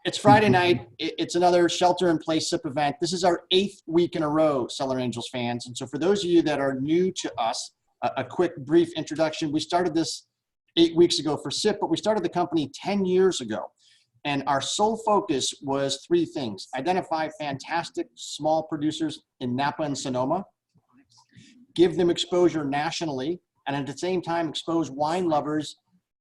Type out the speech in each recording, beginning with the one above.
It's Friday night. It's another shelter-in-place SIP event. This is our 8th week in a row, Cellar Angels fans. And so for those of you that are new to us, a quick, brief introduction. We started this 8 weeks ago for SIP, but we started the company 10 years ago. And our sole focus was three things: identify fantastic small producers in Napa and Sonoma, give them exposure nationally, and at the same time expose wine lovers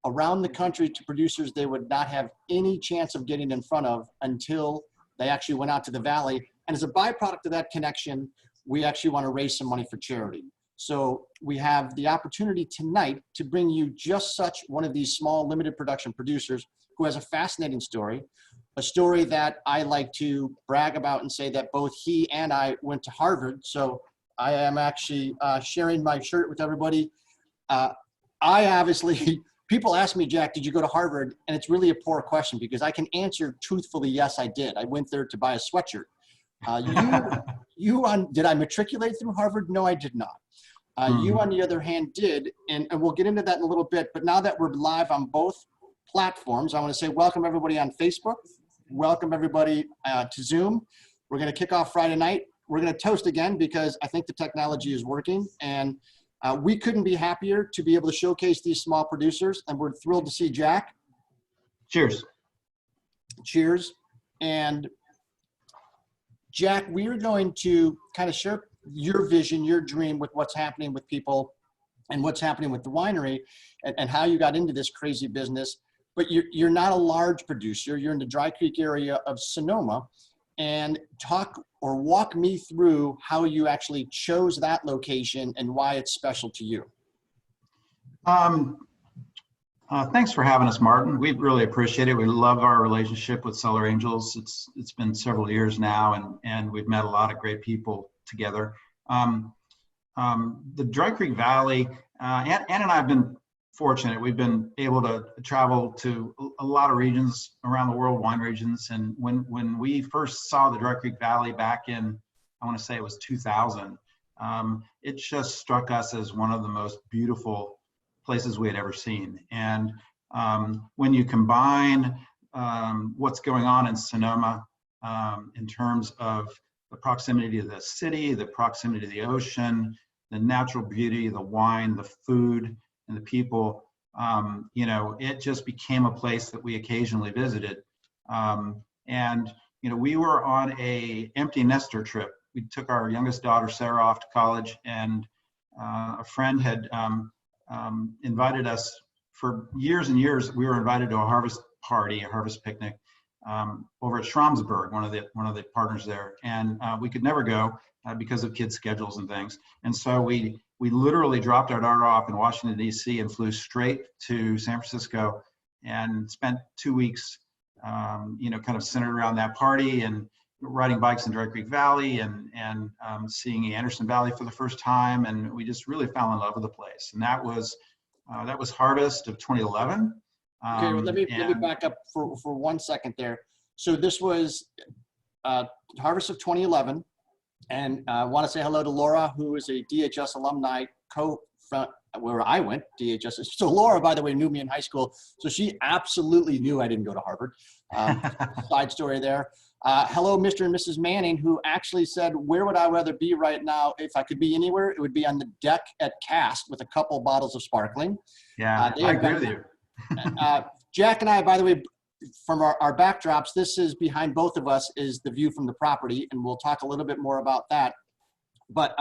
around the country to producers they would not have any chance of getting in front of until they actually went out to the valley. And as a byproduct of that connection, we actually want to raise some money for charity. So we have the opportunity tonight to bring you just such one of these small limited production producers who has a fascinating story, a story that I like to brag about and say that both he and I went to Harvard. So I am actually sharing my shirt with everybody. I obviously, people ask me, Jack, did you go to Harvard? And it's really a poor question because I can answer truthfully, yes, I did. I went there to buy a sweatshirt. Did I matriculate through Harvard? No, I did not. You, on the other hand, did, and we'll get into that in a little bit. But now that we're live on both platforms, I want to say welcome everybody on Facebook. Welcome everybody to Zoom. We're going to kick off Friday night. We're going to toast again because I think the technology is working. And we couldn't be happier to be able to showcase these small producers. And we're thrilled to see Jack. Cheers. Cheers. And Jack, we are going to kind of share your vision, your dream with what's happening with people and what's happening with the winery and how you got into this crazy business. But you're not a large producer. You're in the Dry Creek area of Sonoma. And talk or walk me through how you actually chose that location and why it's special to you. Thanks for having us, Martin. We really appreciate it. We love our relationship with Cellar Angels. It's been several years now, and we've met a lot of great people together. The Dry Creek Valley, Ann and I have been fortunate. We've been able to travel to a lot of regions around the world, wine regions. And when we first saw the Dry Creek Valley back in, I want to say it was 2000, it just struck us as one of the most beautiful places we had ever seen. And when you combine what's going on in Sonoma in terms of the proximity to the city, the proximity to the ocean, the natural beauty, the wine, the food, and the people, it just became a place that we occasionally visited. We were on a empty nester trip. We took our youngest daughter, Sarah, off to college, and a friend had invited us for years and years. We were invited to a harvest party, a harvest picnic over at Schramsberg, one of the partners there. And we could never go because of kids' schedules and things. And so we literally dropped our daughter off in Washington, D.C. and flew straight to San Francisco and spent 2 weeks, kind of centered around that party and riding bikes in Dry Creek Valley and seeing Anderson Valley for the first time. And we just really fell in love with the place. And that was harvest of 2011. Okay, well, let me back up for 1 second there. So this was harvest of 2011. And I want to say hello to Laura, who is a DHS alumni where I went, DHS. So Laura, by the way, knew me in high school. So she absolutely knew I didn't go to Harvard. Side story there. Hello, Mr. and Mrs. Manning, who actually said, where would I rather be right now? If I could be anywhere, it would be on the deck at Cast with a couple bottles of sparkling. Yeah, I agree with you. Jack and I, by the way, from our backdrops, this is behind both of us is the view from the property, and we'll talk a little bit more about that. But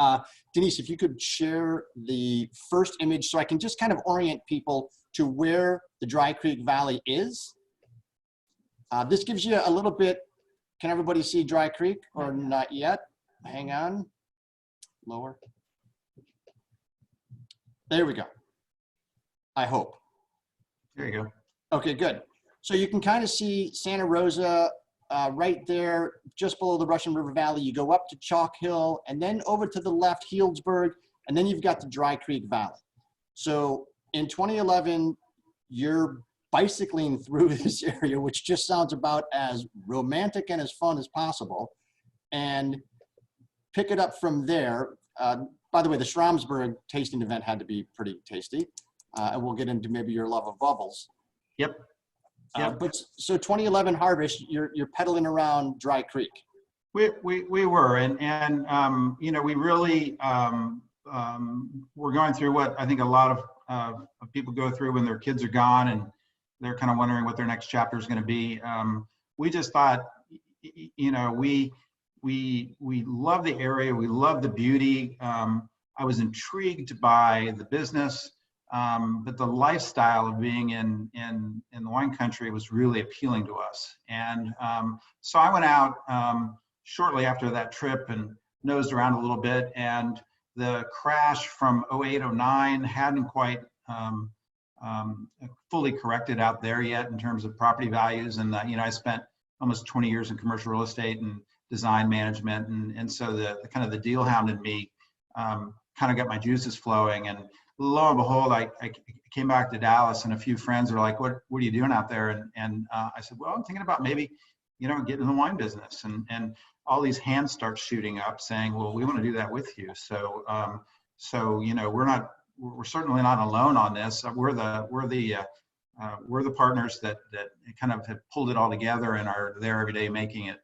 Denise, if you could share the first image so I can just kind of orient people to where the Dry Creek Valley is. This gives you a little bit. Can everybody see Dry Creek or not yet? Hang on. Lower. There we go. I hope. There you go. Okay, good. So you can kind of see Santa Rosa right there, just below the Russian River Valley. You go up to Chalk Hill, and then over to the left, Healdsburg, and then you've got the Dry Creek Valley. So in 2011, you're bicycling through this area, which just sounds about as romantic and as fun as possible, and pick it up from there. By the way, the Schramsberg tasting event had to be pretty tasty, and we'll get into maybe your love of bubbles. Yep. Yep. But so 2011 harvest, you're pedaling around Dry Creek. We were, and you know, we really we're going through what I think a lot of people go through when their kids are gone and they're kind of wondering what their next chapter is going to be. We just thought, you know, we love the area, we love the beauty. I was intrigued by the business, but the lifestyle of being in the wine country was really appealing to us. And so I went out shortly after that trip and nosed around a little bit, and the crash from 08, 09 hadn't quite fully corrected out there yet in terms of property values. And you know, I spent almost 20 years in commercial real estate and design management, and so the kind of the deal hound in me kind of got my juices flowing. And lo and behold, I came back to Dallas, and a few friends are like, what are you doing out there? And I said, well, I'm thinking about maybe, you know, getting in the wine business. And all these hands start shooting up saying, well, we want to do that with you. So so you know, we're certainly not alone on this. We're the partners that kind of have pulled it all together and are there every day making it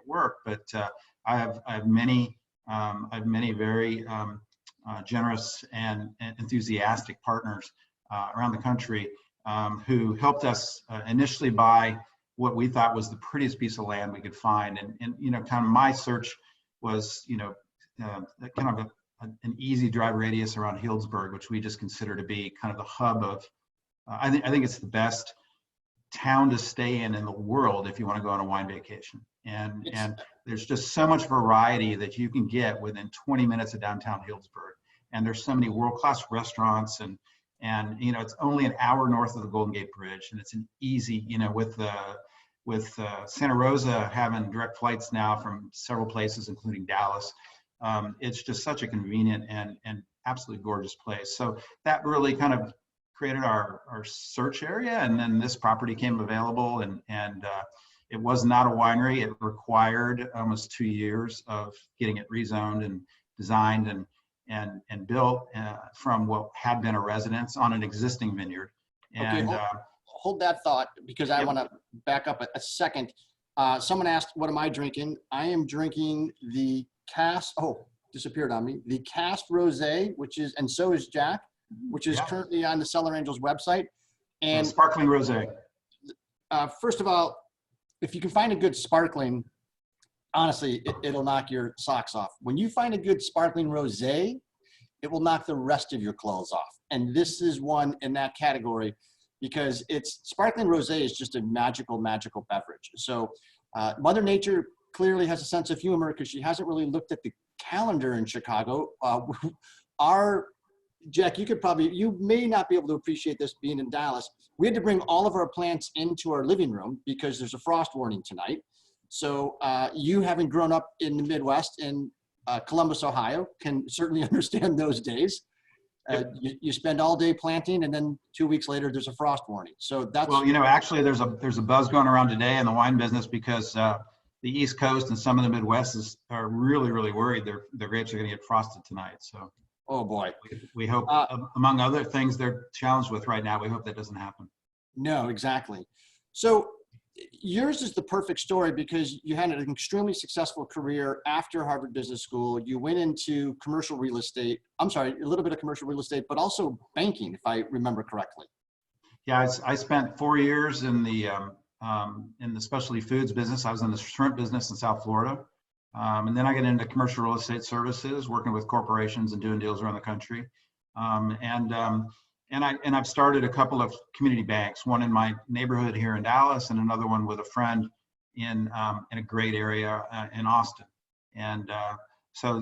work. But I have many very generous and enthusiastic partners around the country who helped us initially buy what we thought was the prettiest piece of land we could find. And you know, kind of my search was, you know, kind of an easy drive radius around Healdsburg, which we just consider to be kind of the hub of, I think it's the best town to stay in the world if you want to go on a wine vacation. And there's just so much variety that you can get within 20 minutes of downtown Healdsburg. And there's so many world-class restaurants, and you know, it's only an hour north of the Golden Gate Bridge, and it's an easy, you know, with Santa Rosa having direct flights now from several places, including Dallas. It's just such a convenient and absolutely gorgeous place. So that really kind of created our search area, and then this property came available, and it was not a winery. It required almost 2 years of getting it rezoned and designed and built from what had been a residence on an existing vineyard. And okay, hold that thought, because I want to back up a second. Someone asked, what am I drinking? I am drinking the disappeared on me, the Cast Rosé, which is, and so is Jack, which is currently on the Cellar Angels website. And sparkling rosé. First of all, if you can find a good sparkling, honestly, it'll knock your socks off. When you find a good sparkling rosé, it will knock the rest of your clothes off. And this is one in that category, because it's sparkling rosé is just a magical beverage. So Mother Nature clearly has a sense of humor, because she hasn't really looked at the calendar in Chicago. Jack, you may not be able to appreciate this being in Dallas. We had to bring all of our plants into our living room because there's a frost warning tonight. So you, having grown up in the Midwest in Columbus, Ohio, can certainly understand those days. You spend all day planting, and then 2 weeks later there's a frost warning. So that's, well, you know, actually there's a buzz going around today in the wine business, because the East Coast and some of the Midwest are really worried their grapes are going to get frosted tonight. So, oh boy, we hope, among other things they're challenged with right now, we hope that doesn't happen. No, exactly. So yours is the perfect story, because you had an extremely successful career after Harvard Business School. You went into commercial real estate. I'm sorry, a little bit of commercial real estate, but also banking, if I remember correctly. Yeah, I spent 4 years in the specialty foods business. I was in the shrimp business in South Florida. And then I got into commercial real estate services, working with corporations and doing deals around the country. And I've started a couple of community banks, one in my neighborhood here in Dallas, and another one with a friend in a great area in Austin. And so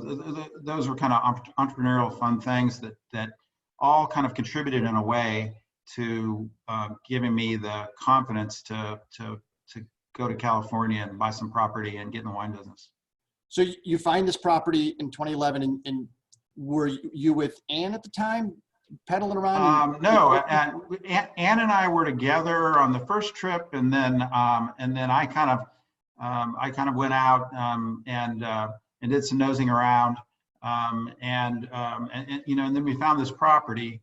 those were kind of entrepreneurial fun things that all kind of contributed in a way to giving me the confidence to go to California and buy some property and get in the wine business. So you find this property in 2011, and were you with Ann at the time, pedaling around? No, Ann and I were together on the first trip, and then I kind of went out and did some nosing around, and you know, and then we found this property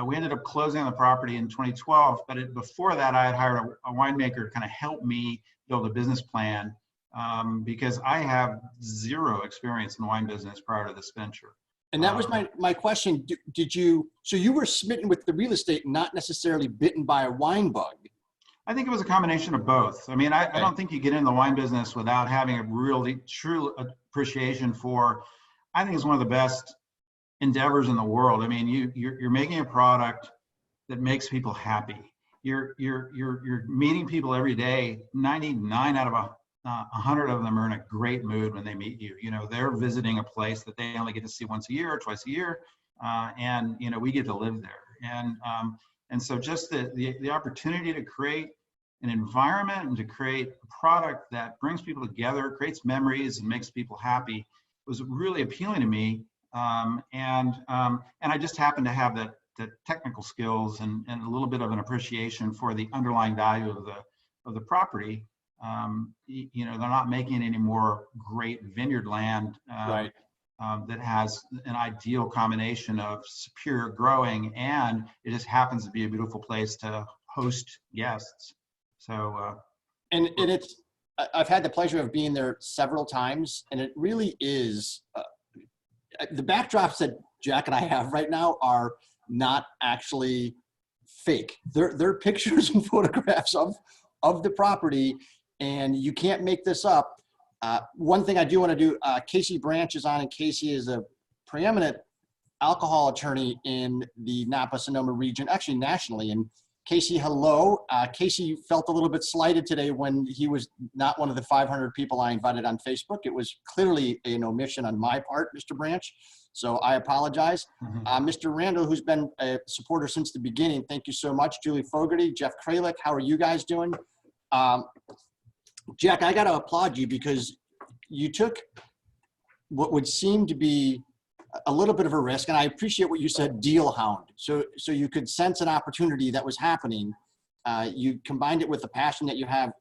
We ended up closing on the property in 2012, but before that, I had hired a winemaker to kind of help me build a business plan because I have zero experience in the wine business prior to this venture. And that was my question. So you were smitten with the real estate, not necessarily bitten by a wine bug? I think it was a combination of both. I mean, I don't think you get in the wine business without having a really true appreciation for, I think it's one of the best endeavors in the world. I mean, you're making a product that makes people happy. You're meeting people every day. 99 out of 100 of them are in a great mood when they meet you. You know, they're visiting a place that they only get to see once a year or twice a year, and you know, we get to live there. And so just the opportunity to create an environment and to create a product that brings people together, creates memories, and makes people happy was really appealing to me. And I just happened to have the technical skills and a little bit of an appreciation for the underlying value of the property. You know, they're not making any more great vineyard land Right. that has an ideal combination of superior growing, and it just happens to be a beautiful place to host guests. So, And it's, I've had the pleasure of being there several times, and it really is, the backdrops that Jack and I have right now are not actually fake. They're pictures and photographs of the property, and you can't make this up. One thing I do want to do, Casey Branch is on, and Casey is a preeminent alcohol attorney in the Napa Sonoma region, actually nationally. And Casey, hello. Casey felt a little bit slighted today when he was not one of the 500 people I invited on Facebook. It was clearly an omission on my part, Mr. Branch. So I apologize. Mr. Randall, who's been a supporter since the beginning, thank you so much. Julie Fogarty, Jeff Kralik, how are you guys doing? Jack, I got to applaud you because you took what would seem to be a little bit of a risk, and I appreciate what you said, deal hound. So you could sense an opportunity that was happening. You combined it with the passion that you have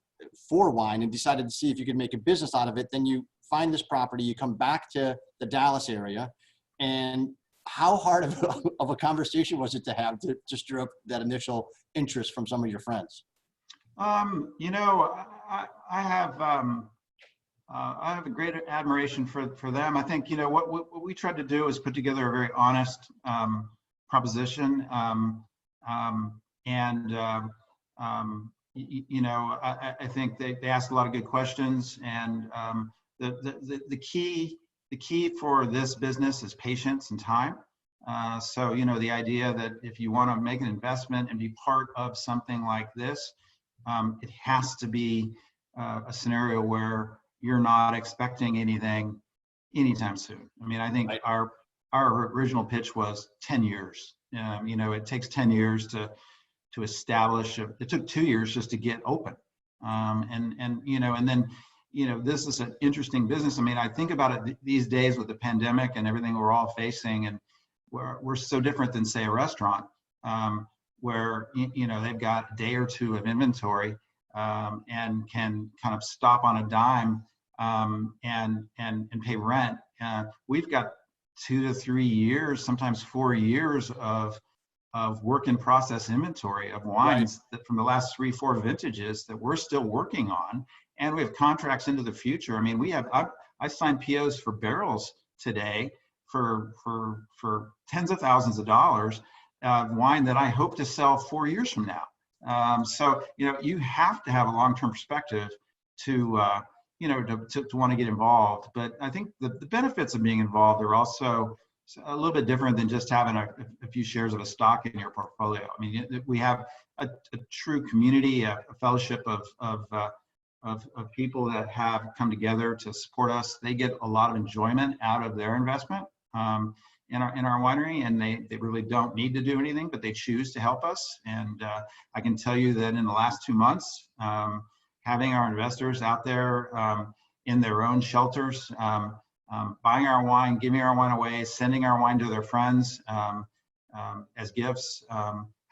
for wine and decided to see if you could make a business out of it. Then you find this property, you come back to the Dallas area, and how hard of a conversation was it to have to stir up that initial interest from some of your friends? You know, I have a great admiration for them. I think, you know, what we tried to do is put together a very honest proposition. You know, I think they asked a lot of good questions, and the key for this business is patience and time. So, you know, the idea that if you want to make an investment and be part of something like this, it has to be a scenario where you're not expecting anything anytime soon. I mean, I think our original pitch was 10 years. You know, it takes 10 years to establish. It took 2 years just to get open. You know, and then, you know, this is an interesting business. I mean, I think about it these days with the pandemic and everything we're all facing, and we're so different than, say, a restaurant, where, you know, they've got a day or two of inventory and can kind of stop on a dime and pay rent. We've got 2 to 3 years, sometimes 4 years of work in process inventory of wines that from the last 3-4 vintages that we're still working on, and we have contracts into the future. I mean, I signed POs for barrels today for tens of thousands of dollars of wine that I hope to sell 4 years from now. So, you know, you have to have a long-term perspective to you know, to want to get involved. But I think the benefits of being involved are also a little bit different than just having a few shares of a stock in your portfolio. I mean, we have a true community, a fellowship of people that have come together to support us. They get a lot of enjoyment out of their investment in our winery, and they really don't need to do anything, but they choose to help us. And I can tell you that in the last 2 months, having our investors out there in their own shelters, buying our wine, giving our wine away, sending our wine to their friends as gifts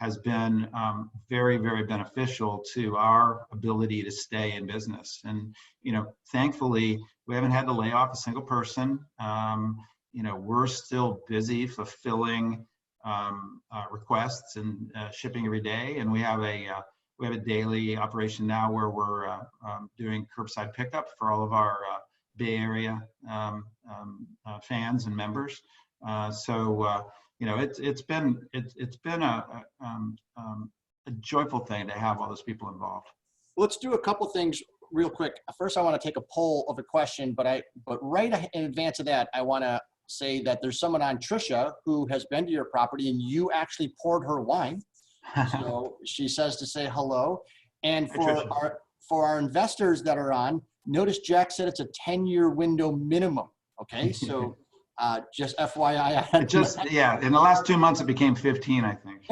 has been very, very beneficial to our ability to stay in business. And, you know, thankfully, we haven't had to lay off a single person. You know, we're still busy fulfilling requests and shipping every day. And we have a daily operation now where we're doing curbside pickup for all of our Bay Area fans and members. You know, it's been a joyful thing to have all those people involved. Let's do a couple things real quick. First, I want to take a poll of a question, but right in advance of that, I want to say that there's someone on, Trisha, who has been to your property and you actually poured her wine. So she says to say hello. And for our investors that are on, notice Jack said it's a 10-year window minimum. Okay, so just FYI. In the last 2 months, it became 15, I think.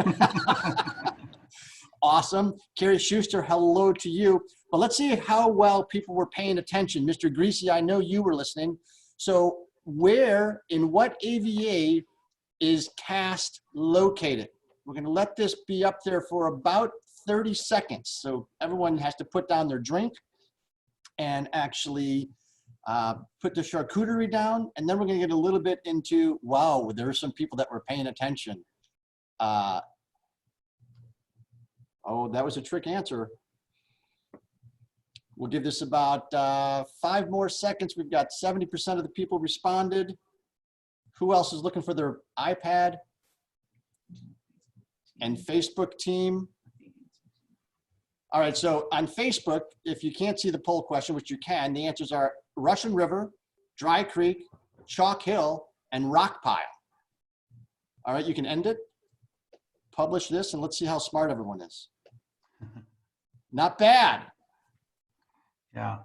Awesome. Carrie Schuster, hello to you. But let's see how well people were paying attention. Mr. Greasy, I know you were listening. So where, in what AVA is Cast located? We're going to let this be up there for about 30 seconds. So everyone has to put down their drink and actually put the charcuterie down. And then we're going to get a little bit into, wow, there are some people that were paying attention. Oh, that was a trick answer. We'll give this about 5 more seconds. We've got 70% of the people responded. Who else is looking for their iPad? And Facebook team. All right, so on Facebook, if you can't see the poll question, which you can, the answers are Russian River, Dry Creek, Chalk Hill, and Rock Pile. All right, you can end it. Publish this, and let's see how smart everyone is. Not bad. Yeah.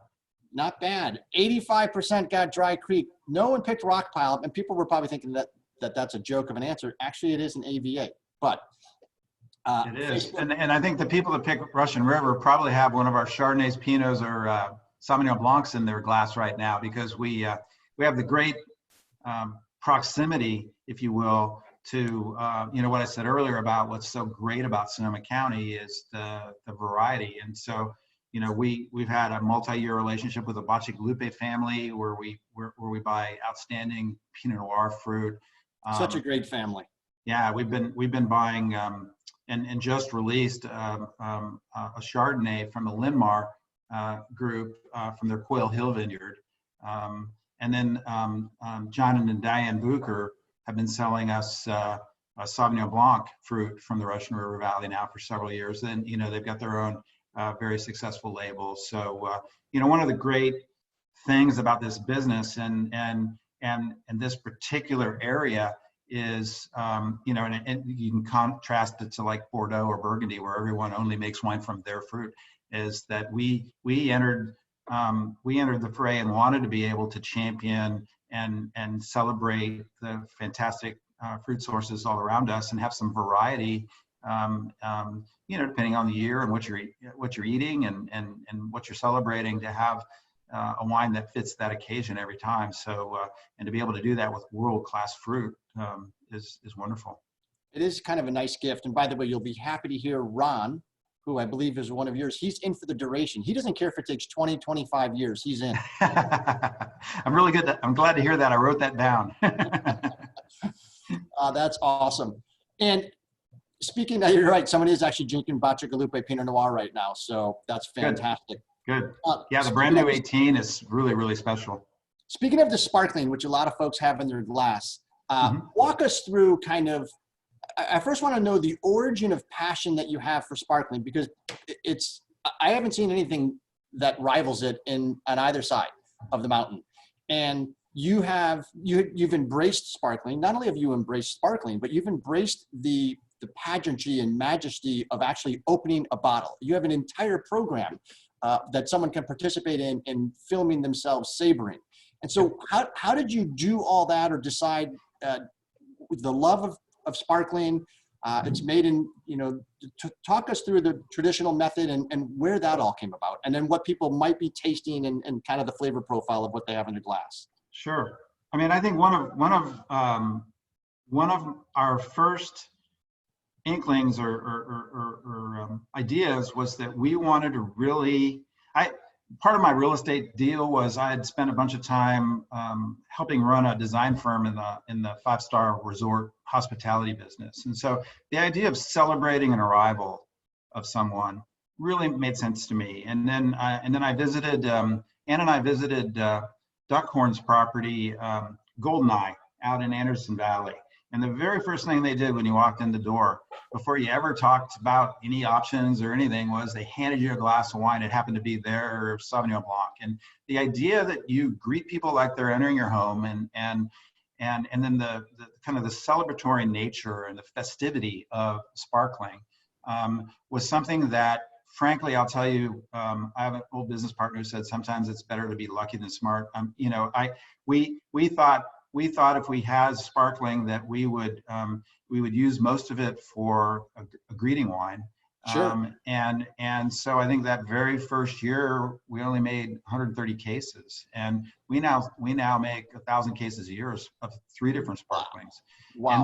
Not bad. 85% got Dry Creek. No one picked Rock Pile, and people were probably thinking that that's a joke of an answer. Actually, it is an AVA, but it is. And I think the people that pick Russian River probably have one of our Chardonnays, Pinots, or Sauvignon Blancs in their glass right now, because we have the great proximity, if you will, to what I said earlier about what's so great about Sonoma County is the variety. And so, we've had a multi-year relationship with the Bacigalupe family where we buy outstanding Pinot Noir fruit. Such a great family. Yeah, we've been buying and just released a Chardonnay from the Linmar group from their Quail Hill vineyard. And then John and Diane Bucher have been selling us a Sauvignon Blanc fruit from the Russian River Valley now for several years. And, they've got their own very successful labels. So, one of the great things about this business and this particular area is, and you can contrast it to like Bordeaux or Burgundy, where everyone only makes wine from their fruit, is that we entered the fray and wanted to be able to champion and celebrate the fantastic fruit sources all around us and have some variety, depending on the year and what you're eating and what you're celebrating, to have a wine that fits that occasion every time. So, and to be able to do that with world-class fruit is wonderful. It is kind of a nice gift. And by the way, you'll be happy to hear Ron, who I believe is one of yours, he's in for the duration. He doesn't care if it takes 20, 25 years, he's in. I'm really good. I'm glad to hear that. I wrote that down. That's awesome. And speaking of, you're right, somebody is actually drinking Bacigalupe Pinot Noir right now. So that's fantastic. Good. Yeah, the brand new 18 is really, really special. Speaking of the sparkling, which a lot of folks have in their glass, walk us through kind of, I first want to know the origin of passion that you have for sparkling, because I haven't seen anything that rivals it on either side of the mountain. And you've embraced sparkling. Not only have you embraced sparkling, but you've embraced the pageantry and majesty of actually opening a bottle. You have an entire program that someone can participate in filming themselves savoring. And so how did you do all that, or decide the love of sparkling? It's made in, talk us through the traditional method and where that all came about, and then what people might be tasting and kind of the flavor profile of what they have in their glass. Sure. I mean, I think one of our first inklings or ideas was that we wanted to really, part of my real estate deal was I had spent a bunch of time helping run a design firm in the five-star resort hospitality business. And so the idea of celebrating an arrival of someone really made sense to me. And then I visited, Ann and I visited Duckhorn's property, Goldeneye, out in Anderson Valley. And the very first thing they did when you walked in the door, before you ever talked about any options or anything, was they handed you a glass of wine. It happened to be their Sauvignon Blanc. And the idea that you greet people like they're entering your home, and then the kind of the celebratory nature and the festivity of sparkling was something that, frankly, I'll tell you, I have an old business partner who said sometimes it's better to be lucky than smart. We thought if we had sparkling that we would use most of it for a greeting wine. Sure. And so I think that very first year we only made 130 cases, and we now make 1,000 cases a year of 3 different sparklings. Wow. And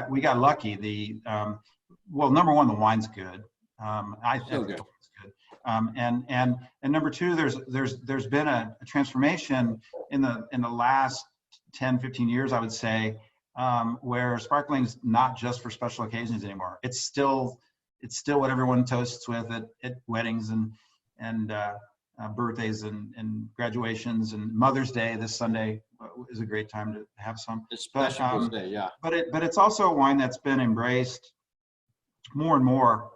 we got lucky. Well, number one, the wine's good. I think it's good. And number two, there's been a transformation in the last 10, 15 years, I would say, where sparkling's not just for special occasions anymore. It's still what everyone toasts with at weddings and birthdays and graduations, and Mother's Day this Sunday is a great time to have some. Especially Mother's Day, yeah. But it's also a wine that's been embraced more and more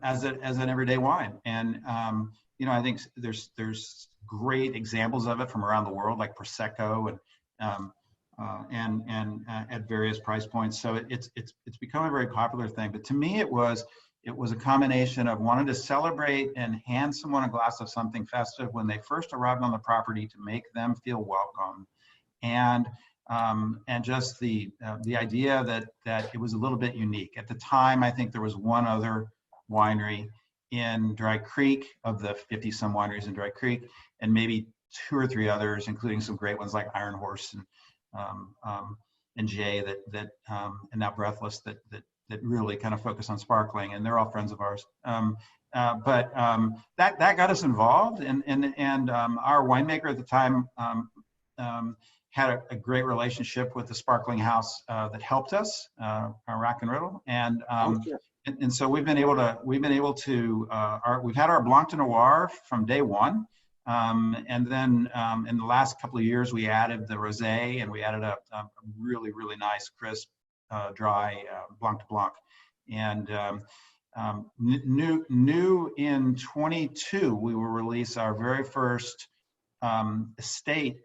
as an everyday wine. And I think there's great examples of it from around the world, like Prosecco and at various price points. So it's become a very popular thing. But to me, it was a combination of wanting to celebrate and hand someone a glass of something festive when they first arrived on the property to make them feel welcome, and just the idea that it was a little bit unique. At the time, I think there was one other winery in Dry Creek, of the 50 some wineries in Dry Creek, and maybe 2 or 3 others, including some great ones like Iron Horse and Jay and now Breathless that really kind of focus on sparkling, and they're all friends of ours. But that got us involved, and our winemaker at the time had a great relationship with the sparkling house that helped us, Rack and Riddle, and so we've had our Blanc de Noir from day one. And then in the last couple of years, we added the Rosé, and we added a really, really nice, crisp, dry Blanc de Blanc. And new in 22, we will release our very first estate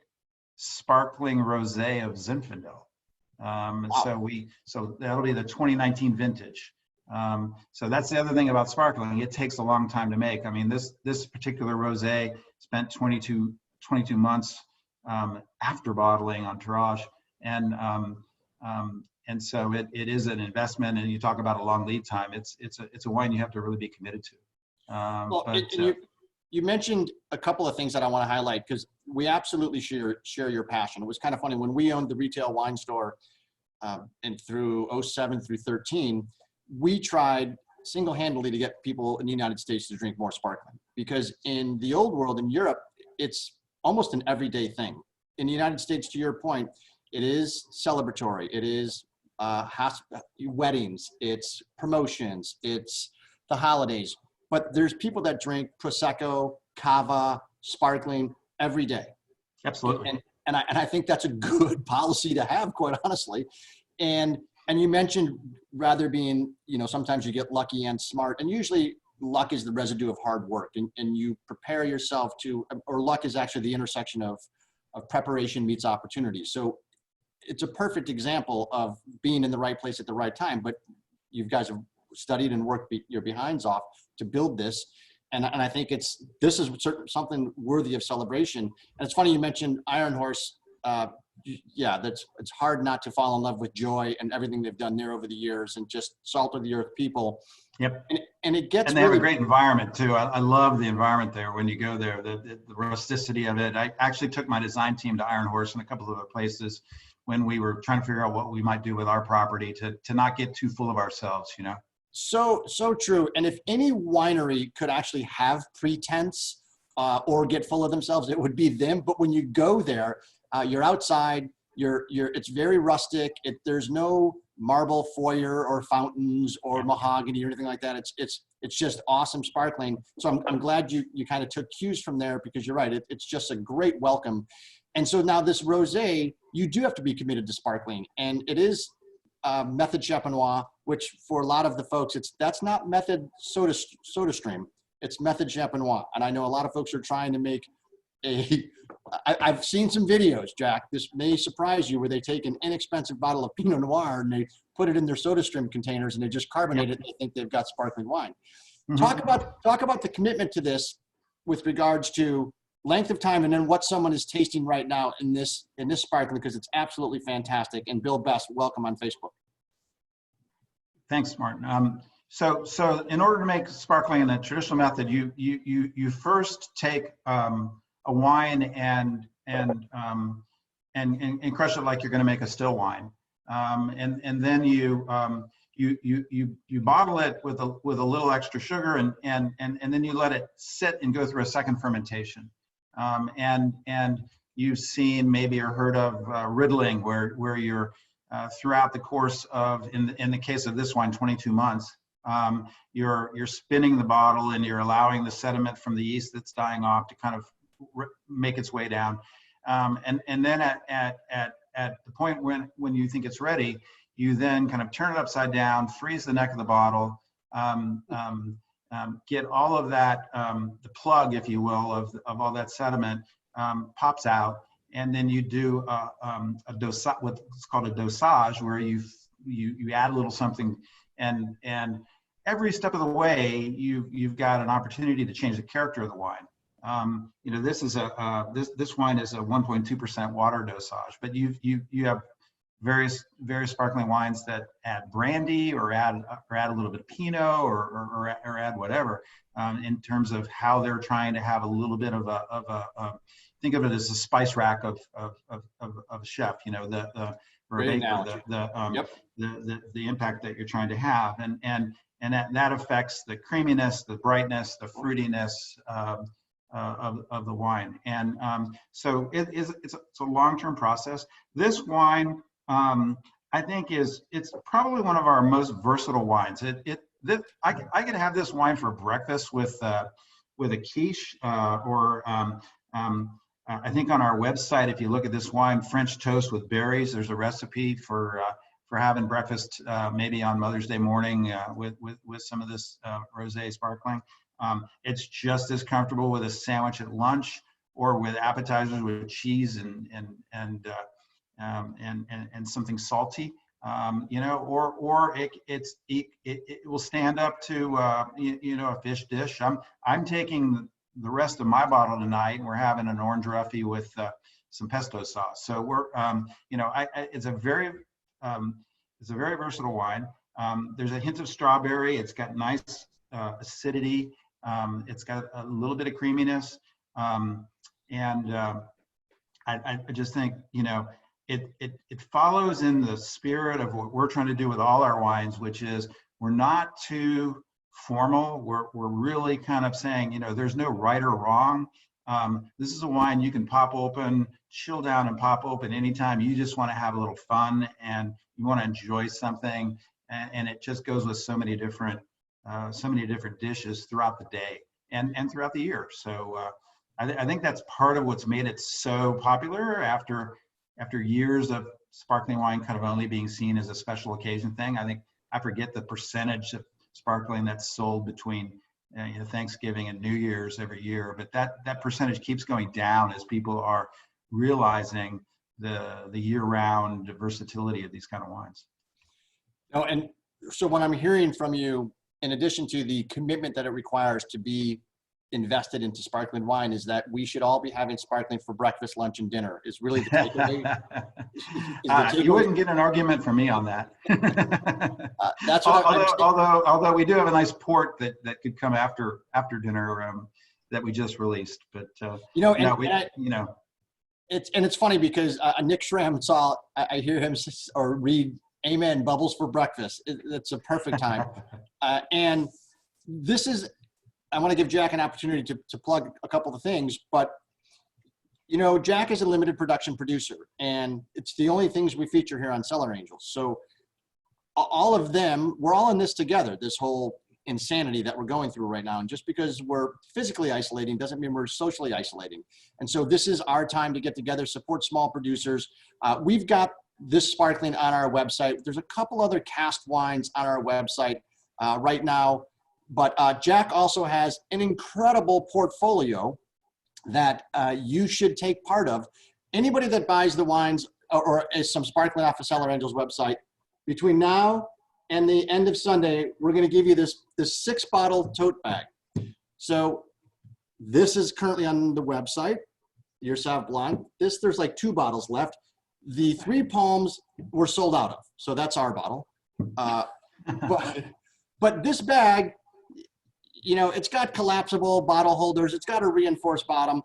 sparkling Rosé of Zinfandel. Wow. So that'll be the 2019 vintage. So that's the other thing about sparkling. It takes a long time to make. I mean, this particular Rosé spent 22 months after bottling on tirage, and so it is an investment. And you talk about a long lead time. It's a wine you have to really be committed to. You mentioned a couple of things that I want to highlight, because we absolutely share your passion. It was kind of funny when we owned the retail wine store, and through 07 through 13. We tried single-handedly to get people in the United States to drink more sparkling, because in the old world, in Europe, it's almost an everyday thing. In the United States, to your point, it is celebratory. It is weddings, it's promotions, it's the holidays. But there's people that drink Prosecco, Cava, sparkling every day. Absolutely. And I think that's a good policy to have, quite honestly. And you mentioned rather being, sometimes you get lucky and smart, and usually luck is the residue of hard work, and you prepare yourself or luck is actually the intersection of preparation meets opportunity. So it's a perfect example of being in the right place at the right time, but you guys have studied and worked your behinds off to build this. And I think this is something worthy of celebration. And it's funny you mentioned Iron Horse. Yeah, it's hard not to fall in love with Joy and everything they've done there over the years, and just salt of the earth people. Yep. And it gets. And they have a great environment too. I love the environment there when you go there. The rusticity of it. I actually took my design team to Iron Horse and a couple of other places when we were trying to figure out what we might do with our property to not get too full of ourselves, So true. And if any winery could actually have pretense or get full of themselves, it would be them. But when you go there, you're outside, it's very rustic. There's no marble foyer or fountains or mahogany or anything like that. It's just awesome sparkling. So I'm glad you kind of took cues from there, because you're right. It's just a great welcome. And so now this rosé, you do have to be committed to sparkling, and it is method Champenois, which for a lot of the folks, that's not method soda stream. It's method Champenois. And I know a lot of folks are trying to make I've seen some videos, Jack, this may surprise you, where they take an inexpensive bottle of Pinot Noir and they put it in their soda stream containers and they just carbonate it and they think they've got sparkling wine. Mm-hmm. Talk about the commitment to this with regards to length of time, and then what someone is tasting right now in this sparkling, because it's absolutely fantastic. And Bill Best, welcome on Facebook. Thanks, Martin. So in order to make sparkling in the traditional method, you first take a wine and crush it like you're going to make a still wine, and then you bottle it with a little extra sugar, and then you let it sit and go through a second fermentation. And you've seen maybe or heard of riddling, where you're throughout the course of, in the case of this wine, 22 months, you're spinning the bottle and you're allowing the sediment from the yeast that's dying off to kind of make its way down. And then at the point when you think it's ready, you then kind of turn it upside down, freeze the neck of the bottle, get all of that, the plug, if you will, of all that sediment pops out, and then you do what's called a dosage, where you add a little something, and every step of the way you've got an opportunity to change the character of the wine. This is this wine is a 1.2% water dosage, but you have various sparkling wines that add brandy or add a little bit of Pinot or add whatever, in terms of how they're trying to have a little bit of a think of it as a spice rack of a chef. The impact that you're trying to have, and that affects the creaminess, the brightness, the fruitiness of the wine. And so it's a long-term process. This wine, I think it's probably one of our most versatile wines. I could have this wine for breakfast with a quiche, or I think on our website, if you look at this wine, French toast with berries, there's a recipe for having breakfast, maybe on Mother's Day morning, with some of this rosé sparkling. It's just as comfortable with a sandwich at lunch, or with appetizers with cheese and something salty, or it will stand up to a fish dish. I'm taking the rest of my bottle tonight, and we're having an orange roughy with some pesto sauce. So we're it's a very versatile wine. There's a hint of strawberry. It's got nice acidity. It's got a little bit of creaminess, and I just think it follows in the spirit of what we're trying to do with all our wines, which is we're not too formal. We're really kind of saying, there's no right or wrong. This is a wine you can pop open, chill down, and pop open anytime you just want to have a little fun and you want to enjoy something, and it just goes with so many different dishes throughout the day and throughout the year. So I think that's part of what's made it so popular after years of sparkling wine kind of only being seen as a special occasion thing. I forget the percentage of sparkling that's sold between Thanksgiving and New Year's every year, but that percentage keeps going down as people are realizing the year-round versatility of these kind of wines. Oh, and so what I'm hearing from you, in addition to the commitment that it requires to be invested into sparkling wine, is that we should all be having sparkling for breakfast, lunch, and dinner is really the takeaway. You wouldn't get an argument from me on that. That's what although we do have a nice port that could come after dinner, that we just released. But it's funny because Nick Schramm I hear him or read "Amen, bubbles for breakfast." It's a perfect time, and this is I want to give Jack an opportunity to plug a couple of things, but you know, Jack is a limited production producer, and it's the only things we feature here on Cellar Angels. So all of them, we're all in this together, this whole insanity that we're going through right now. And just because we're physically isolating doesn't mean we're socially isolating. And so this is our time to get together, support small producers. We've got this sparkling on our website. There's a couple other cast wines on our website right now, but Jack also has an incredible portfolio that you should take part of. Anybody that buys the wines or is some sparkling off of Cellar Angels website, between now and the end of Sunday, we're going to give you this 6-bottle tote bag. So this is currently on the website, your Sauv Blanc. There's like 2 bottles left. The 3 Palms were sold out of, so that's our bottle. But this bag, you know, it's got collapsible bottle holders. It's got a reinforced bottom.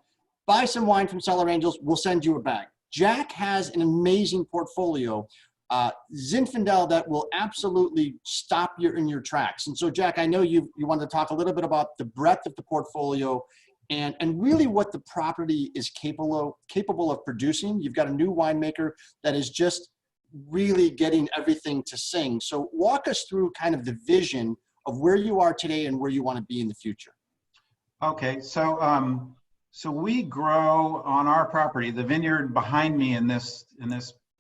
Buy some wine from Cellar Angels. We'll send you a bag. Jack has an amazing portfolio, Zinfandel, that will absolutely stop you in your tracks. And so, Jack, I know you wanted to talk a little bit about the breadth of the portfolio and really what the property is capable of producing. You've got a new winemaker that is just really getting everything to sing. So walk us through kind of the vision of where you are today and where you want to be in the future. Okay, so so we grow on our property. The vineyard behind me in this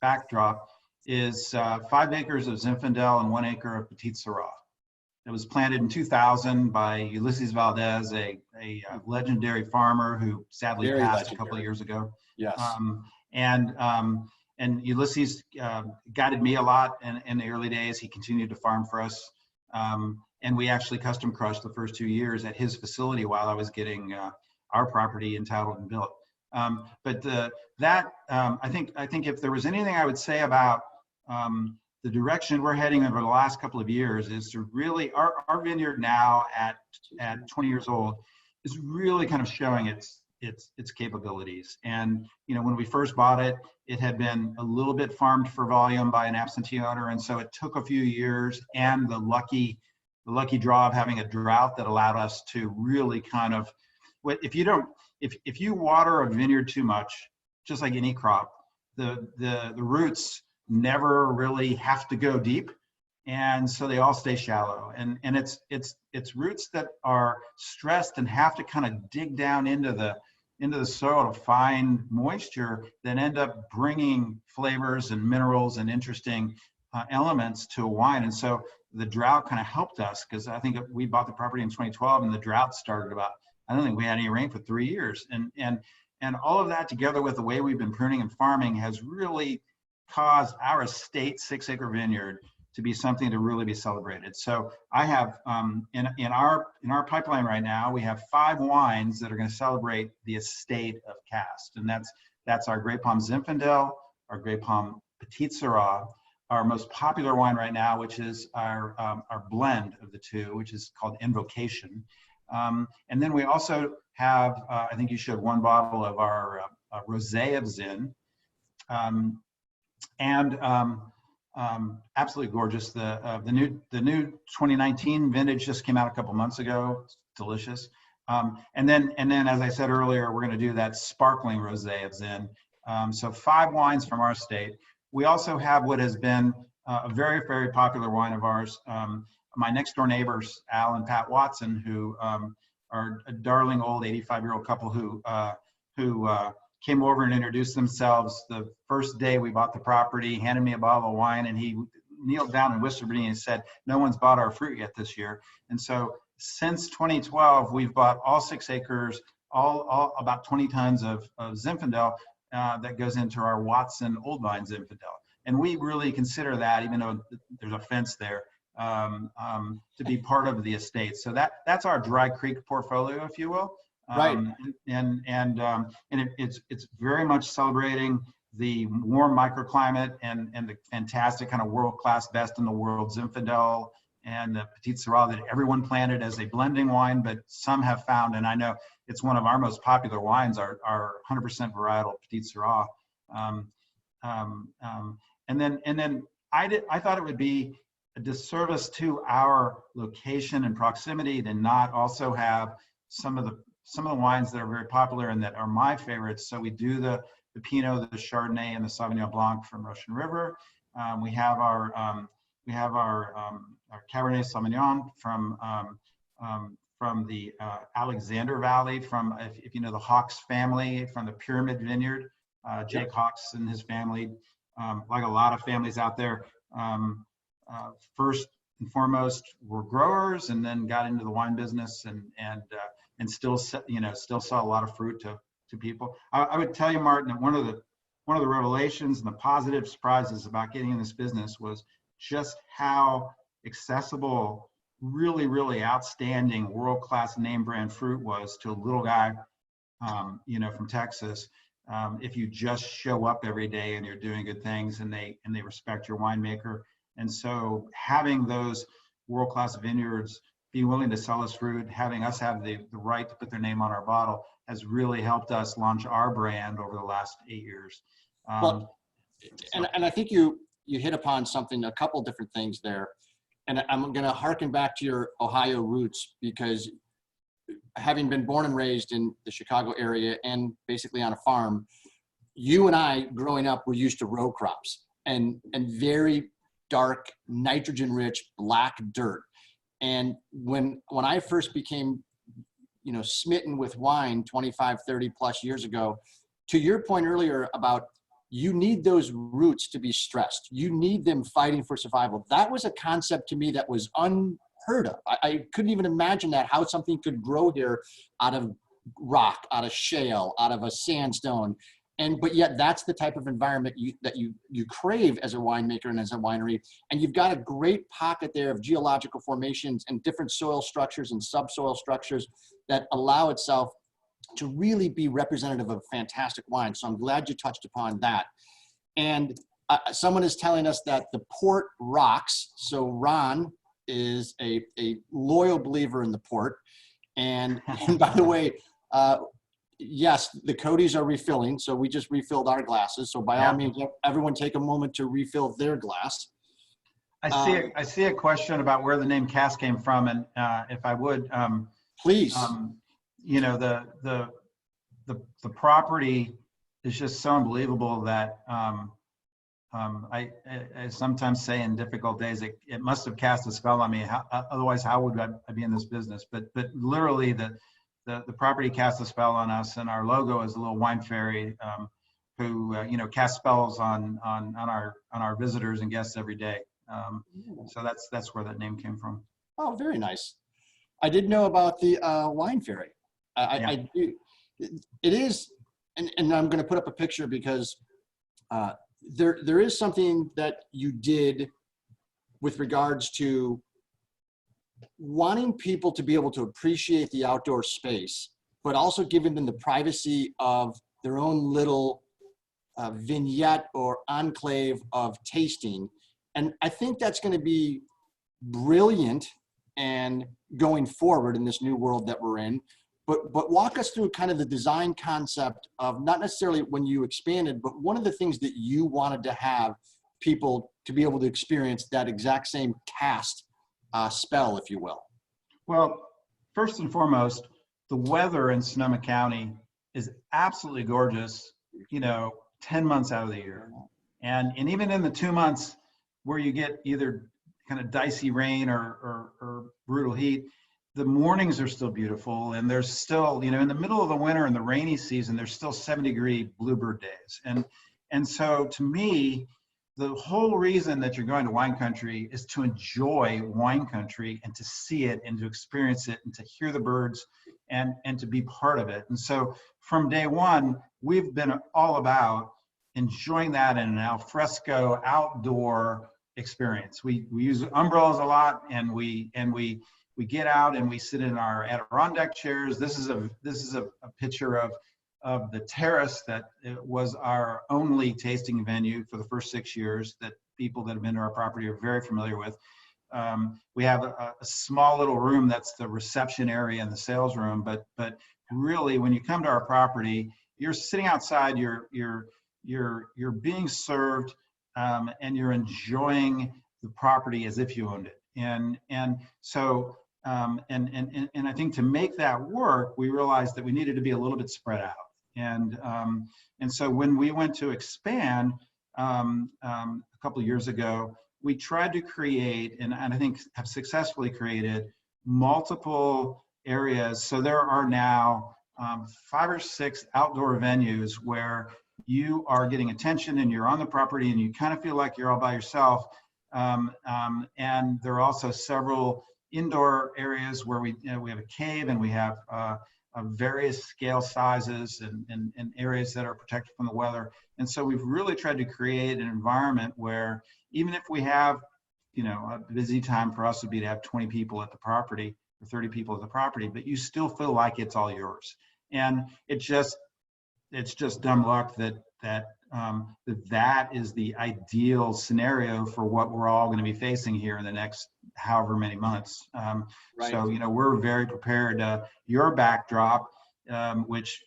backdrop is 5 acres of Zinfandel and 1 acre of Petit Syrah. It was planted in 2000 by Ulysses Valdez, a legendary farmer who sadly passed a couple of years ago. Yes. And Ulysses guided me a lot in the early days. He continued to farm for us. And we actually custom crushed the first 2 years at his facility while I was getting our property entitled and built. I think if there was anything I would say about the direction we're heading over the last couple of years is to really, our vineyard now at 20 years old is really kind of showing its capabilities. And you know, when we first bought it, it had been a little bit farmed for volume by an absentee owner, and so it took a few years and the lucky draw of having a drought that allowed us to really kind of, if you water a vineyard too much, just like any crop, the roots never really have to go deep, and so they all stay shallow. And it's roots that are stressed and have to kind of dig down into the soil to find moisture that end up bringing flavors and minerals and interesting elements to a wine. And so the drought kind of helped us, because I think we bought the property in 2012 and the drought started about, I don't think we had any rain for 3 years. And all of that together with the way we've been pruning and farming has really caused our estate 6-acre vineyard to be something to really be celebrated. So I have in our pipeline right now, we have 5 wines that are going to celebrate the estate of Cast, and that's our Grey Palm Zinfandel, our Grey Palm Petit Syrah, our most popular wine right now, which is our blend of the two, which is called Invocation, and then we also have I think you showed 1 bottle of our Rosé of Zin. Absolutely gorgeous. The new 2019 vintage just came out a couple months ago. It's delicious. And then as I said earlier, we're going to do that sparkling rosé of Zin. So 5 wines from our state. We also have what has been a very, very popular wine of ours. My next door neighbors, Al and Pat Watson, who are a darling old 85-year-old couple who came over and introduced themselves the first day we bought the property, handed me a bottle of wine, and he kneeled down and whispered to me and said, "No one's bought our fruit yet this year." And so since 2012, we've bought all 6 acres, all about 20 tons of Zinfandel that goes into our Watson Old Vine Zinfandel. And we really consider that, even though there's a fence there, to be part of the estate. So that's our Dry Creek portfolio, if you will. Right. It's very much celebrating the warm microclimate and the fantastic kind of world-class, best in the world Zinfandel and the Petit Syrah that everyone planted as a blending wine, but some have found, and I know it's one of our most popular wines, our 100% varietal Petit Syrah. And then I thought it would be a disservice to our location and proximity to not also have some of the wines that are very popular and that are my favorites. So we do the Pinot, the Chardonnay, and the Sauvignon Blanc from Russian River. We have our Cabernet Sauvignon from the Alexander Valley, from if you know the Hawks family, from the Pyramid Vineyard. Jake Hawks and his family, like a lot of families out there, first and foremost were growers, and then got into the wine business, and still sell a lot of fruit to people. I would tell you, Martin, that one of the revelations and the positive surprises about getting in this business was just how accessible, really, really outstanding, world-class name brand fruit was to a little guy, from Texas. If you just show up every day and you're doing good things, and they respect your winemaker. And so having those world-class vineyards be willing to sell us fruit, having us have the right to put their name on our bottle, has really helped us launch our brand over the last 8 years. And I think you hit upon something, a couple different things there. And I'm going to harken back to your Ohio roots, because having been born and raised in the Chicago area and basically on a farm, you and I growing up were used to row crops and very dark, nitrogen-rich black dirt. And when I first became, smitten with wine 25, 30 plus years ago, to your point earlier about you need those roots to be stressed. You need them fighting for survival. That was a concept to me that was unheard of. I couldn't even imagine how something could grow here out of rock, out of shale, out of a sandstone. But yet that's the type of environment that you crave as a winemaker and as a winery. And you've got a great pocket there of geological formations and different soil structures and subsoil structures that allow itself to really be representative of fantastic wine. So I'm glad you touched upon that. And someone is telling us that the port rocks. So Ron is a loyal believer in the port. And by the way, yes, the Codys are refilling. So we just refilled our glasses. So by all means, everyone take a moment to refill their glass. I see a question about where the name Cask came from. And if I would, please. The property is just so unbelievable that I sometimes say in difficult days, it must have cast a spell on me. Otherwise, how would I be in this business? But literally, the property cast a spell on us, and our logo is a little wine fairy who casts spells on our visitors and guests every day. So that's where that name came from. Oh, very nice. I didn't know about the wine fairy. I do. It is, and I'm going to put up a picture because there is something that you did with regards to wanting people to be able to appreciate the outdoor space, but also giving them the privacy of their own little vignette or enclave of tasting. And I think that's going to be brilliant and going forward in this new world that we're in. But walk us through kind of the design concept of not necessarily when you expanded, but one of the things that you wanted to have people to be able to experience that exact same cast spell, if you will. Well, first and foremost, the weather in Sonoma County is absolutely gorgeous, 10 months out of the year. And even in the 2 months where you get either kind of dicey rain or brutal heat, the mornings are still beautiful, and there's still, in the middle of the winter and the rainy season, there's still 70-degree bluebird days. And so to me, the whole reason that you're going to wine country is to enjoy wine country and to see it and to experience it and to hear the birds and to be part of it. And so from day one, we've been all about enjoying that in an alfresco outdoor experience. We use umbrellas a lot, and we get out and we sit in our Adirondack chairs. This is a picture of the terrace that was our only tasting venue for the first 6 years that people that have been to our property are very familiar with. We have a small little room that's the reception area and the sales room, but really when you come to our property, you're sitting outside, you're being served, and you're enjoying the property as if you owned it. And so I think to make that work, we realized that we needed to be a little bit spread out. And so when we went to expand a couple of years ago, we tried to create, and I think have successfully created, multiple areas. So there are now 5 or 6 outdoor venues where you are getting attention and you're on the property and you kind of feel like you're all by yourself. And there are also several indoor areas where we have a cave, and we have various scale sizes and areas that are protected from the weather. And so we've really tried to create an environment where even if we have, a busy time for us would be to have 20 people at the property or 30 people at the property, but you still feel like it's all yours. And it's just dumb luck that is the ideal scenario for what we're all going to be facing here in the next however many months. Right. So we're very prepared. Your backdrop, which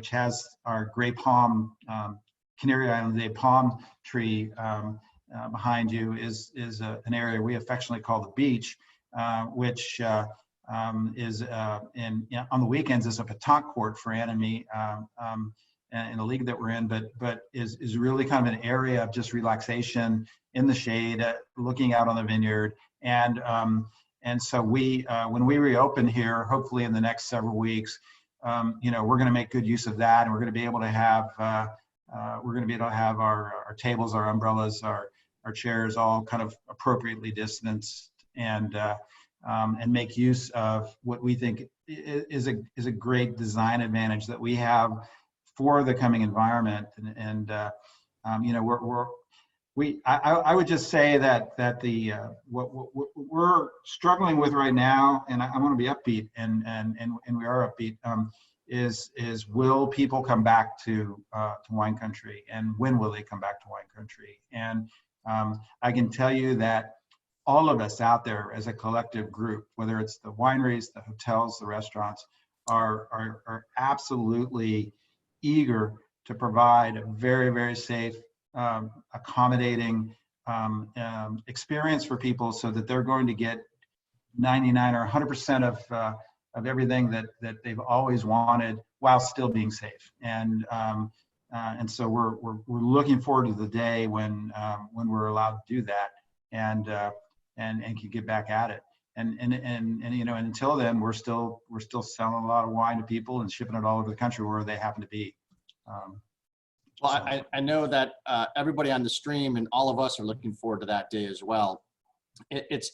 has our gray palm, Canary Island day palm tree behind you, is an area we affectionately call the beach, which is on the weekends is a pétanque court for Ann and me. In a league that we're in, but is really kind of an area of just relaxation in the shade, looking out on the vineyard. And so when we reopen here, hopefully in the next several weeks, we're going to make good use of that, and we're going to be able to have our tables, our umbrellas, our chairs all kind of appropriately distanced, and make use of what we think is a great design advantage that we have for the coming environment. I would just say that the what we're struggling with right now, and I want to be upbeat, and we are upbeat, is will people come back to wine country, and when will they come back to wine country? And I can tell you that all of us out there as a collective group, whether it's the wineries, the hotels, the restaurants, are absolutely eager to provide a very, very safe, accommodating experience for people, so that they're going to get 99 or 100% of everything that they've always wanted while still being safe. And so we're looking forward to the day when we're allowed to do that, and can get back at it. And until then, we're still selling a lot of wine to people and shipping it all over the country where they happen to be. I know that everybody on the stream and all of us are looking forward to that day as well. It's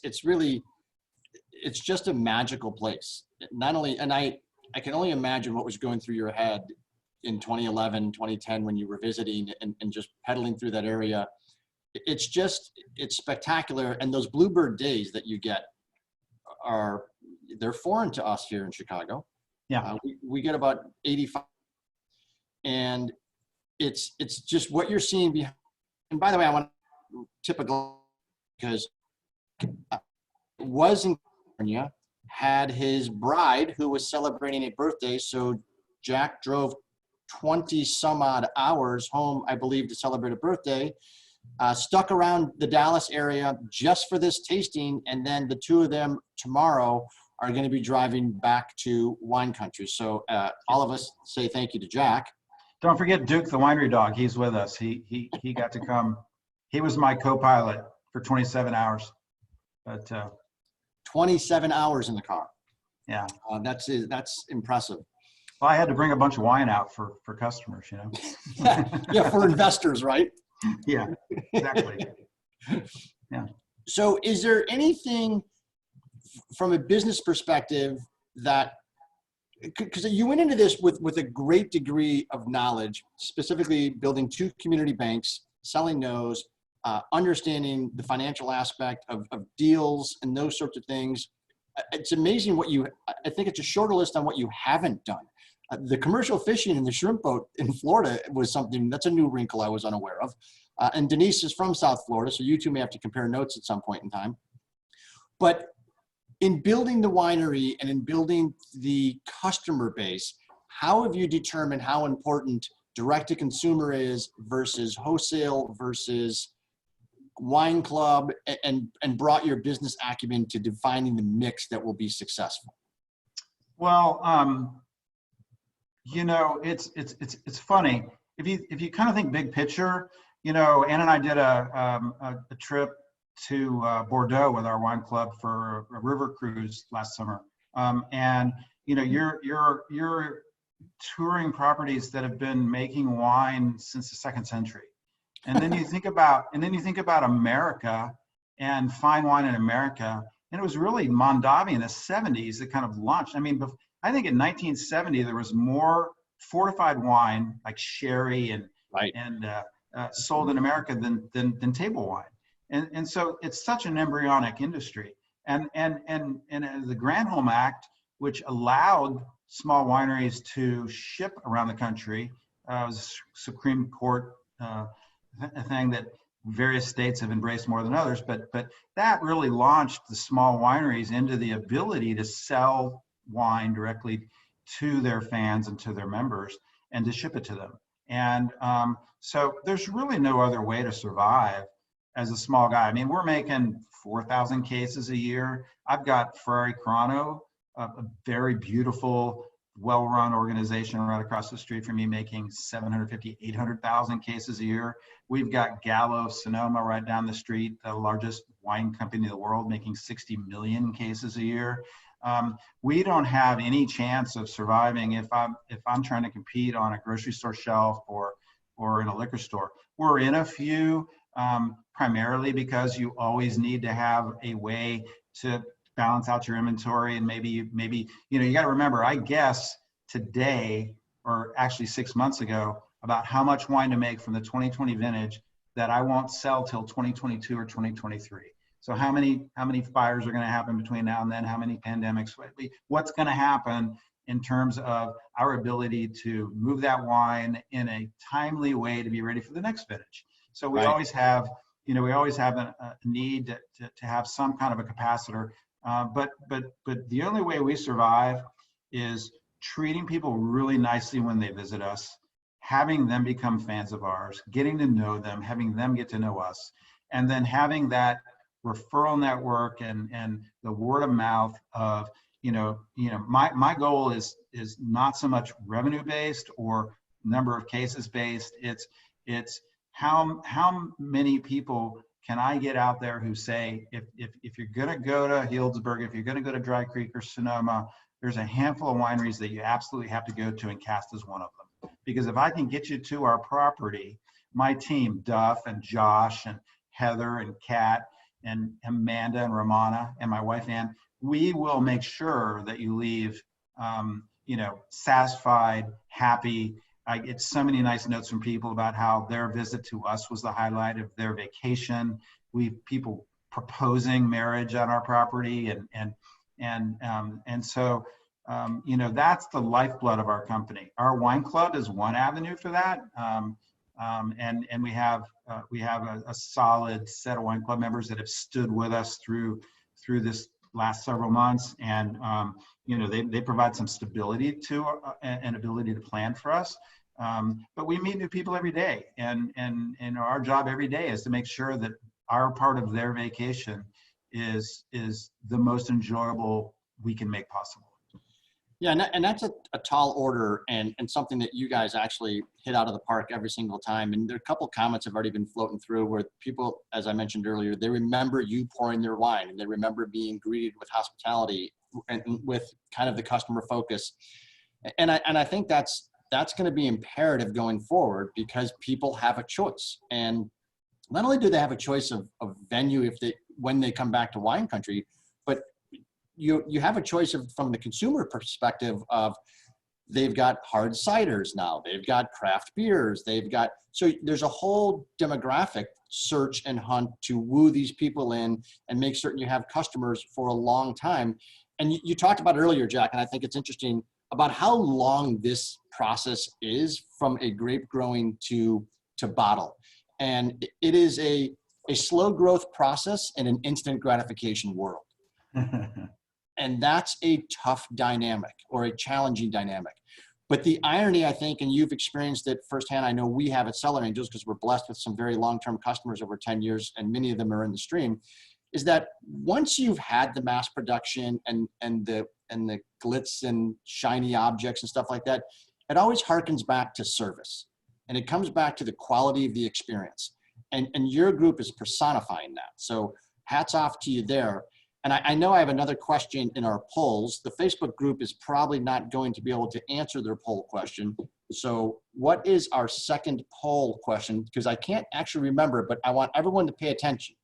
just a magical place. Not only, and I can only imagine what was going through your head in 2011, 2010 when you were visiting and just pedaling through that area. It's spectacular. And those bluebird days that you get they're foreign to us here in Chicago. Yeah. We get about 85, and it's just what you're seeing behind. And by the way, I want to tip a glass, because was in California, had his bride who was celebrating a birthday. So Jack drove 20 some odd hours home, I believe, to celebrate a birthday. Stuck around the Dallas area just for this tasting, and then the two of them tomorrow are going to be driving back to wine country. So all of us say thank you to Jack. Don't forget Duke, the winery dog. He's with us. He got to come. He was my co-pilot for 27 hours. But 27 hours in the car. Yeah, that's impressive. Well, I had to bring a bunch of wine out for customers, Yeah, for investors, right? Yeah, exactly. Yeah. So is there anything from a business perspective that, because you went into this with a great degree of knowledge, specifically building 2 community banks, selling those, understanding the financial aspect of deals and those sorts of things. It's amazing I think it's a shorter list on what you haven't done. The commercial fishing in the shrimp boat in Florida was something that's a new wrinkle I was unaware of. And Denise is from South Florida, so you two may have to compare notes at some point in time. But in building the winery and in building the customer base, how have you determined how important direct to consumer is versus wholesale versus wine club and brought your business acumen to defining the mix that will be successful? Well, it's funny if you kind of think big picture. Ann and I did a trip to Bordeaux with our wine club for a river cruise last summer, and you're touring properties that have been making wine since the 2nd century. And then you think about America and fine wine in America. And it was really Mondavi in the 70s that kind of launched. I mean, I think in 1970, there was more fortified wine like sherry and Right. sold in America than table wine. And so it's such an embryonic industry. And the Granholm Act, which allowed small wineries to ship around the country, was a Supreme Court a thing that various states have embraced more than others, but that really launched the small wineries into the ability to sell wine directly to their fans and to their members and to ship it to them. And so there's really no other way to survive as a small guy. I mean, we're making 4,000 cases a year. I've got Ferrari Carano, a very beautiful, well-run organization right across the street from me, making 750, 800,000 cases a year. We've got Gallo Sonoma right down the street, the largest wine company in the world, making 60 million cases a year. We don't have any chance of surviving if I'm trying to compete on a grocery store shelf or in a liquor store. We're in a few, primarily because you always need to have a way to balance out your inventory, and maybe you got to remember, I guess today, or actually 6 months ago, about how much wine to make from the 2020 vintage that I won't sell till 2022 or 2023. So how many fires are going to happen between now and then? How many pandemics? What's going to happen in terms of our ability to move that wine in a timely way to be ready for the next vintage? So we always have, a need to have some kind of a capacitor. But the only way we survive is treating people really nicely when they visit us, having them become fans of ours, getting to know them, having them get to know us, and then having that referral network and the word of mouth of, my goal is not so much revenue based or number of cases based. It's how many people can I get out there who say, if you're going to go to Healdsburg, if you're going to go to Dry Creek or Sonoma, there's a handful of wineries that you absolutely have to go to, and Cast is one of them. Because if I can get you to our property, my team, Duff and Josh and Heather and Kat and Amanda and Romana and my wife Ann, we will make sure that you leave, satisfied, happy. I get so many nice notes from people about how their visit to us was the highlight of their vacation. People proposing marriage on our property, and so that's the lifeblood of our company. Our wine club is one avenue for that, and we have a solid set of wine club members that have stood with us through this last several months, and they provide some stability to and ability to plan for us. But we meet new people every day, and our job every day is to make sure that our part of their vacation is the most enjoyable we can make possible. Yeah, and that's a tall order, and something that you guys actually hit out of the park every single time. And there are a couple of comments have already been floating through where people, as I mentioned earlier, they remember you pouring their wine, and they remember being greeted with hospitality and with kind of the customer focus. And I think that's going to be imperative going forward, because people have a choice. And not only do they have a choice of venue when they come back to wine country, but you have a choice from the consumer perspective of they've got hard ciders now, they've got craft beers, so there's a whole demographic search and hunt to woo these people in and make certain you have customers for a long time. And you talked about it earlier, Jack, and I think it's interesting about how long this process is from a grape growing to bottle. And it is a slow growth process in an instant gratification world. And that's a tough dynamic, or a challenging dynamic. But the irony, I think, and you've experienced it firsthand, I know we have at Cellar Angels because we're blessed with some very long-term customers over 10 years, and many of them are in the stream, is that once you've had the mass production and the glitz and shiny objects and stuff like that, it always harkens back to service. And it comes back to the quality of the experience. And your group is personifying that. So hats off to you there. And I know I have another question in our polls. The Facebook group is probably not going to be able to answer their poll question. So what is our second poll question? Because I can't actually remember, but I want everyone to pay attention.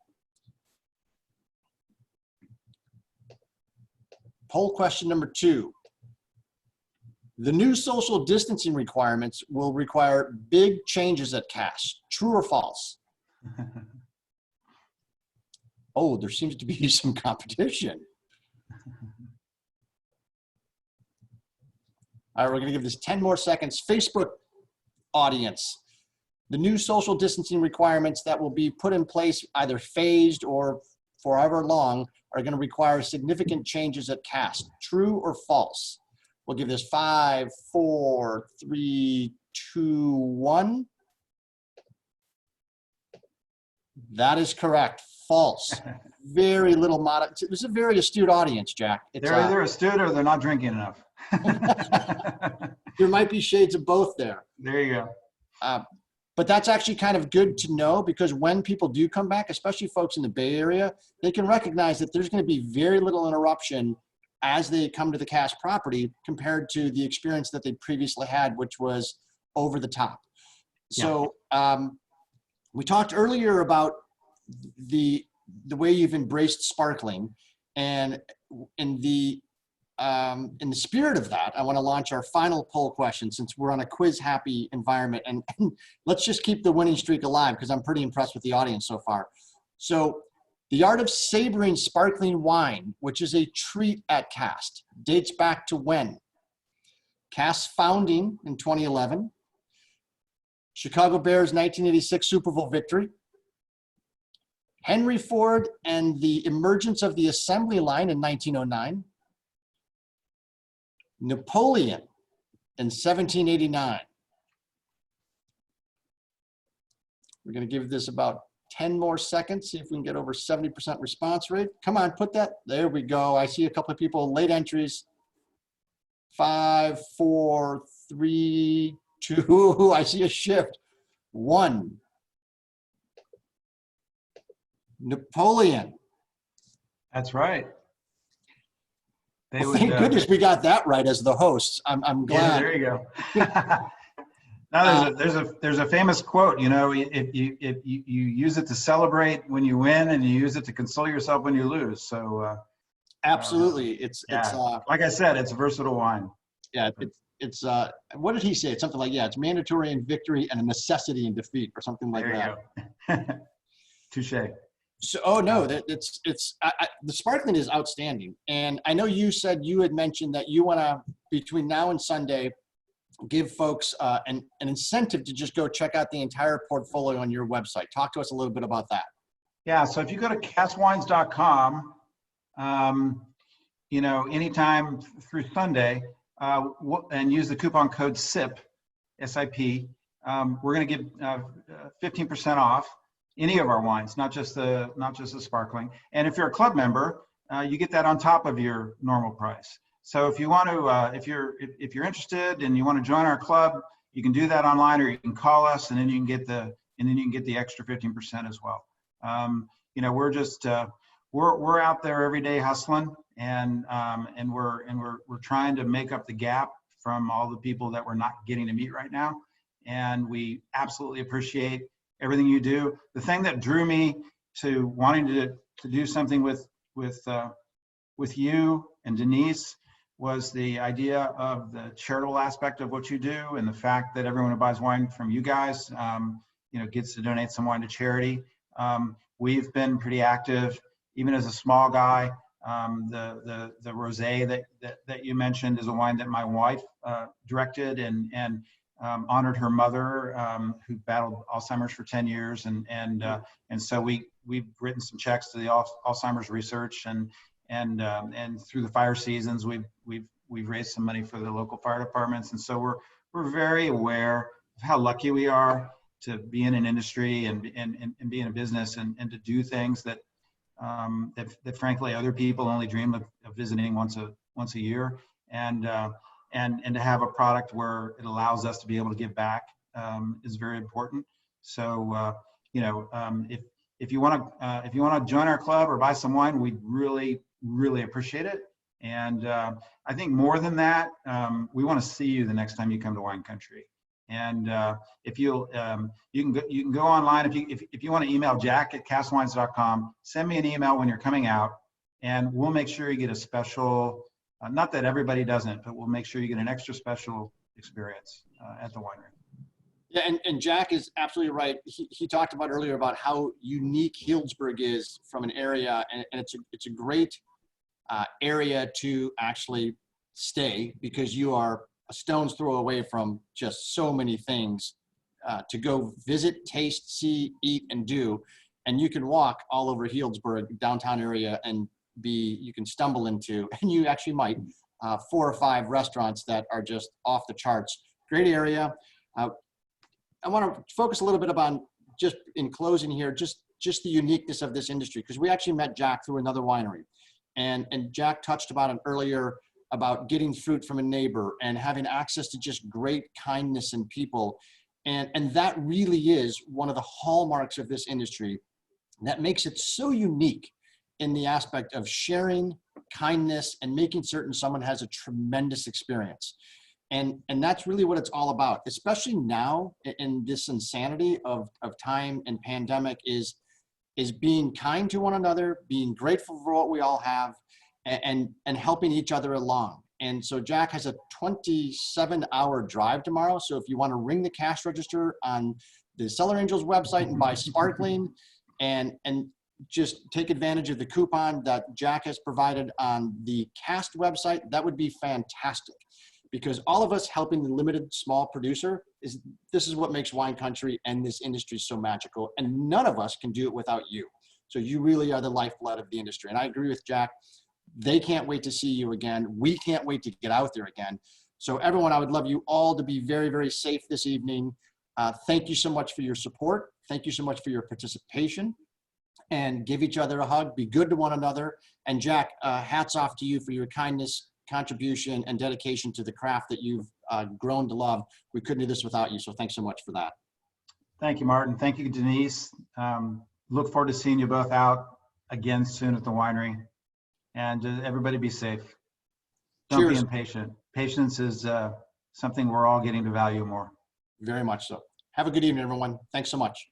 Poll question number 2. The new social distancing requirements will require big changes at CAS. True or false? Oh, there seems to be some competition. All right, we're going to give this 10 more seconds. Facebook audience, the new social distancing requirements that will be put in place, either phased or forever long, are going to require significant changes at CAS. True or false? We'll give this 5, 4, 3, 2, 1. That is correct. False. Very little modest. It was a very astute audience, Jack. They're either astute or they're not drinking enough. There might be shades of both there. There you go. But that's actually kind of good to know, because when people do come back, especially folks in the Bay Area, they can recognize that there's going to be very little interruption as they come to the CAS property compared to the experience that they previously had, which was over the top. So we talked earlier about the way you've embraced sparkling, and in the spirit of that, I want to launch our final poll question, since we're on a quiz happy environment, and let's just keep the winning streak alive, because I'm pretty impressed with the audience so far. So the art of savoring sparkling wine, which is a treat at CAS, dates back to when? CAS founding in 2011, Chicago Bears 1986 Super Bowl victory, Henry Ford and the emergence of the assembly line in 1909, Napoleon in 1789. We're going to give this about 10 more seconds, see if we can get over 70% response rate. Come on, put that. There we go. I see a couple of people, late entries. 5, 4, 3, 2. I see a shift. 1. Napoleon. That's right. Well, thank goodness we got that right as the hosts. I'm glad. Yeah, there you go. Now there's a famous quote. You know, if you use it to celebrate when you win, and you use it to console yourself when you lose. So absolutely, it's like I said, it's a versatile wine. Yeah, it's what did he say? It's something like, yeah, it's mandatory in victory and a necessity in defeat, or something like that. There you go. Touche. So, oh no, the sparkling is outstanding. And I know you said you had mentioned that you want to, between now and Sunday, give folks an incentive to just go check out the entire portfolio on your website. Talk to us a little bit about that. Yeah, so if you go to caswines.com, you know, anytime through Sunday, and use the coupon code SIP, S-I-P, we're going to give 15% off any of our wines, not just the sparkling. And if you're a club member, you get that on top of your normal price. So if you want to, if you're interested and you want to join our club, you can do that online, or you can call us, and then you can get the extra 15% as well. You know, we're just we're out there every day hustling, and we're trying to make up the gap from all the people that we're not getting to meet right now. And we absolutely appreciate everything you do. The thing that drew me to wanting to do something with you and Denise was the idea of the charitable aspect of what you do, and the fact that everyone who buys wine from you guys, you know, gets to donate some wine to charity. We've been pretty active, even as a small guy. The rosé that you mentioned is a wine that my wife directed and honored her mother, who battled Alzheimer's for 10 years, and so we've written some checks to the Alzheimer's research, and through the fire seasons we've we've raised some money for the local fire departments. And so we're very aware of how lucky we are to be in an industry and be in a business and to do things that, that frankly other people only dream of visiting once a year, and to have a product where it allows us to be able to give back is very important. So if you want to join our club or buy some wine, we'd really appreciate it. And I think more than that, we want to see you the next time you come to Wine Country. And if you can go online. If you want to email jack@castwines.com, send me an email when you're coming out, and we'll make sure you get a special. Not that everybody doesn't, but we'll make sure you get an extra special experience at the winery. Yeah, and Jack is absolutely right. He talked about earlier about how unique Healdsburg is from an area, and it's a great area to actually stay, because you are a stone's throw away from just so many things to go visit, taste, see, eat, and do. And you can walk all over Healdsburg downtown area and you can stumble into, and you actually might, 4 or 5 restaurants that are just off the charts. Great area. I want to focus a little bit about, just in closing here, just the uniqueness of this industry, because we actually met Jack through another winery, and Jack touched about it earlier, about getting fruit from a neighbor and having access to just great kindness and people. And that really is one of the hallmarks of this industry that makes it so unique, in the aspect of sharing, kindness, and making certain someone has a tremendous experience. And that's really what it's all about, especially now in this insanity of time and pandemic, is being kind to one another, being grateful for what we all have, and helping each other along. And so Jack has a 27-hour drive tomorrow. So if you want to ring the cash register on the Cellar Angels website and buy sparkling, and just take advantage of the coupon that Jack has provided on the Cast website, that would be fantastic. Because all of us helping the limited small producer, this is what makes Wine Country and this industry so magical. And none of us can do it without you. So you really are the lifeblood of the industry. And I agree with Jack. They can't wait to see you again. We can't wait to get out there again. So everyone, I would love you all to be very, very safe this evening. Thank you so much for your support. Thank you so much for your participation. And give each other a hug. Be good to one another. And Jack, hats off to you for your kindness, contribution, and dedication to the craft that you've grown to love. We couldn't do this without you. So thanks so much for that. Thank you, Martin. Thank you, Denise. Look forward to seeing you both out again soon at the winery. And everybody be safe. Don't Cheers. be impatient. Patience is something we're all getting to value more. Very much so. Have a good evening, everyone. Thanks so much.